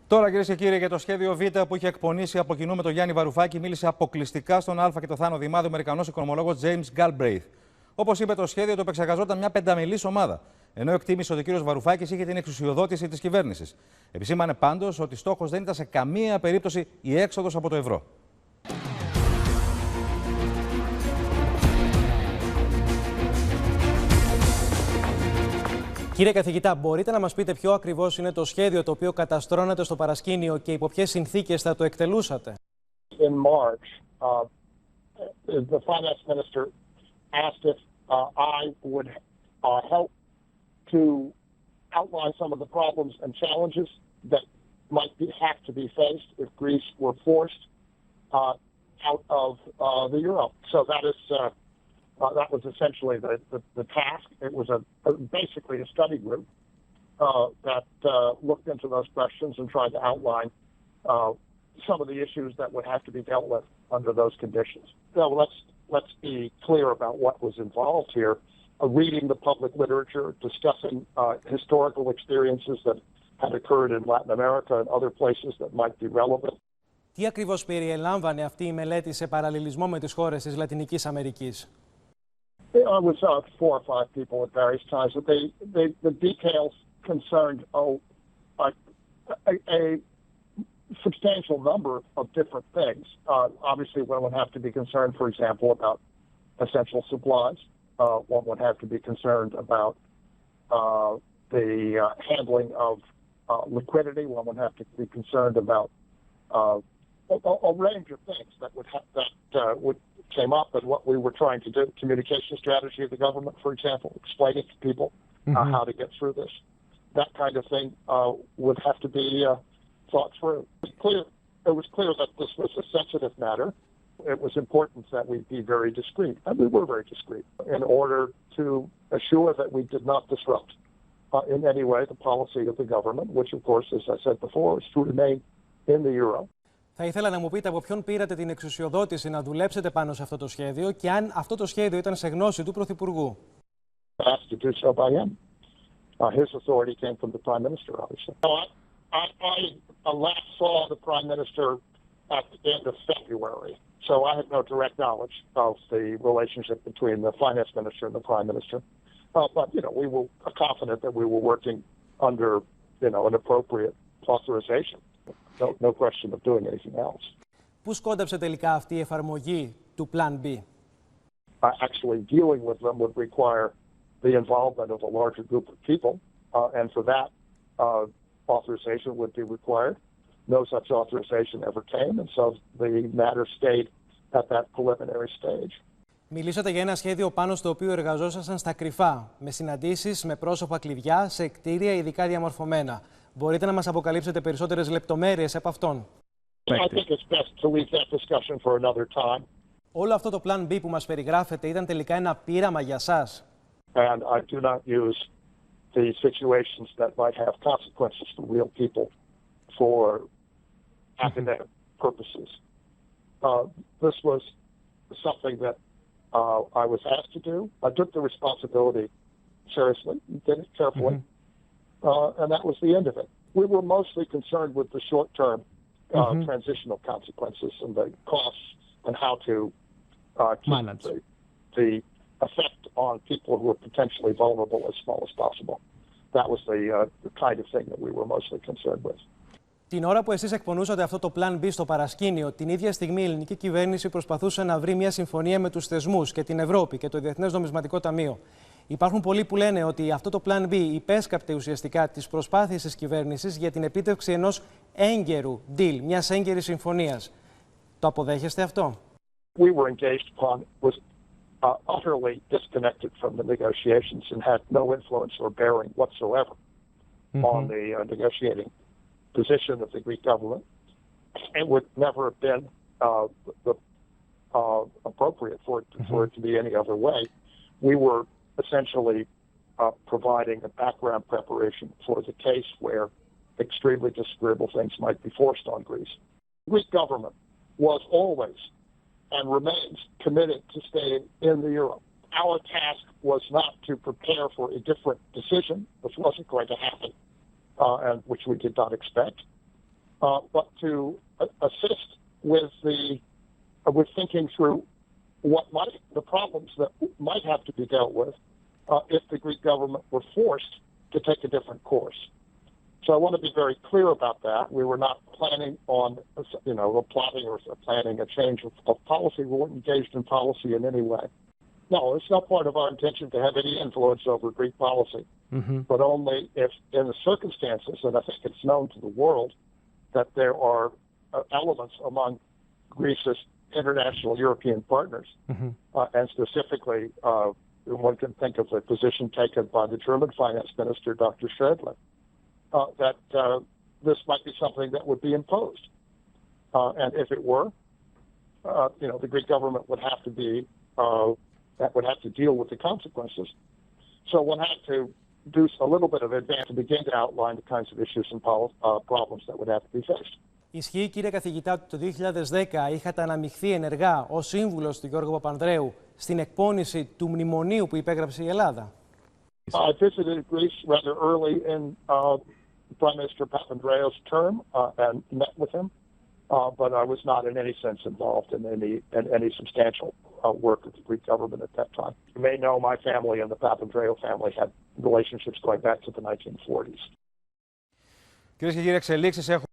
Τώρα, κυρίες και κύριοι, για το σχέδιο Β που είχε εκπονήσει από κοινού με τον Γιάννη Βαρουφάκη, μίλησε αποκλειστικά στον Α και το Θάνο Δημάδη ο Αμερικανός οικονομολόγος James Galbraith. Όπως είπε, το σχέδιο το επεξεργαζόταν μια πενταμελής ομάδα. Ενώ εκτίμησε ότι ο κύριος Βαρουφάκης είχε την εξουσιοδότηση της κυβέρνησης. Επισήμανε πάντως ότι στόχος δεν ήταν σε καμία περίπτωση η έξοδος από το ευρώ. Κύριε καθηγητά, μπορείτε να μας πείτε ποιο ακριβώς είναι το σχέδιο το οποίο καταστρώνεται στο παρασκήνιο και υπό ποιες συνθήκες θα το εκτελούσατε? In March, the finance minister asked if I would help to outline some of the problems and challenges that might have to be faced if Greece were forced out of the euro. So that was essentially the task. It was basically a study group that looked into those questions and tried to outline some of the issues that would have to be dealt with under those conditions. So let's be clear about what was involved here. Reading the public literature, discussing historical experiences that had occurred in Latin America and other places that might be relevant. Τι ακριβώς περιελάμβανε αυτή η μελέτη σε παραλληλισμό με τις χώρες της Λατινικής Αμερικής? I was 4 or 5 people at various times, but the details concerned a substantial number of different things. Obviously, one would have to be concerned, for example, about essential supplies. One would have to be concerned about the handling of liquidity. One would have to be concerned about a range of things that would came up, and what we were trying to do, communication strategy of the government, for example, explaining to people how to get through this. That kind of thing would have to be thought through. It was clear that this was a sensitive matter. It was important that we be very discreet, and we were very discreet, in order to assure that we did not disrupt in any way the policy of the government, which, of course, as I said before, is to remain in the euro. Θα ήθελα να μου πείτε από ποιον πήρατε την εξουσιοδότηση να δουλέψετε πάνω σε αυτό το σχέδιο και αν αυτό το σχέδιο ήταν σε γνώση του Πρωθυπουργού. Asked to do so by him. His authority came from the Prime Minister, obviously. I last saw the Prime Minister at the end of February, so I had no direct knowledge of the relationship between the Finance Minister and the Prime Minister. But we were confident that we were working under, an appropriate authorization. No question of doing anything else. Πού σκόνταψε τελικά αυτή η εφαρμογή του Plan B? Actually, dealing with them would require the involvement of a larger group of people, and for that, authorization would be required. No such authorization ever came, and so the matter stayed at that preliminary stage. Μιλήσατε για ένα σχέδιο πάνω στο οποίο εργαζόσασταν στα κρυφά, με συναντήσεις με πρόσωπα κλειδιά σε κτίρια ειδικά διαμορφωμένα. Μπορείτε να μας αποκαλύψετε περισσότερες λεπτομέρειες από αυτόν? Όλο αυτό το Plan B που μας περιγράφετε ήταν τελικά ένα πείραμα για σας? And I do not use the situations that might have consequences for real people for academic purposes. This was something that I was asked to do. I took the responsibility seriously, did it carefully. And that was the end of it. We were mostly concerned with the short-term transitional consequences and the costs and how to keep the effect on people who are potentially vulnerable as small as possible. That was the kind of thing that we were mostly concerned with. Την ώρα που εσείς εκπονούσατε αυτό το Plan B στο παρασκήνιο, την ίδια στιγμή η ελληνική κυβέρνηση προσπαθούσε να βρει μια συμφωνία με τους θεσμούς και την Ευρώπη και το Διεθνές Νομισματικό Ταμείο. Υπάρχουν πολλοί που λένε ότι αυτό το Plan B υπέσκαπτε ουσιαστικά τις προσπάθειες της κυβέρνησης για την επίτευξη ενός έγκαιρου deal, μιας έγκαιρης συμφωνίας. Το αποδέχεστε αυτό? We were engaged upon was utterly disconnected from the negotiations and had no influence or bearing whatsoever on the negotiating position of the Greek government. It would never have been appropriate for it to be any other way. We were essentially providing a background preparation for the case where extremely disagreeable things might be forced on Greece. The Greek government was always and remains committed to staying in the euro. Our task was not to prepare for a different decision, which wasn't going to happen, and which we did not expect. but to assist with thinking through the problems that might have to be dealt with if the Greek government were forced to take a different course. So I want to be very clear about that. We were not planning on, plotting or planning a change of policy. We weren't engaged in policy in any way. No, it's not part of our intention to have any influence over Greek policy, but only if in the circumstances, and I think it's known to the world, that there are elements among Greece's international European partners, and specifically one can think of the position taken by the German finance minister, Dr. Schäuble, that this might be something that would be imposed. And if it were, the Greek government would have to deal with the consequences. So one had to do a little bit of advance to begin to outline the kinds of issues and problems that would have to be faced. Ισχύει, κύριε καθηγητά, ότι το 2010 είχατε αναμειχθεί ενεργά ως σύμβουλος του Γιώργου Παπανδρέου στην εκπόνηση του μνημονίου που υπέγραψε η Ελλάδα? I visited Greece rather early in Prime Minister Papandreou's term and met with him, but I was not in any sense involved in any substantial work of the Greek government at that time. You may know my family and the Papandreou family had relationships going back to the 1940s. Κυρίες και κύριοι, εξελίξεις έχουν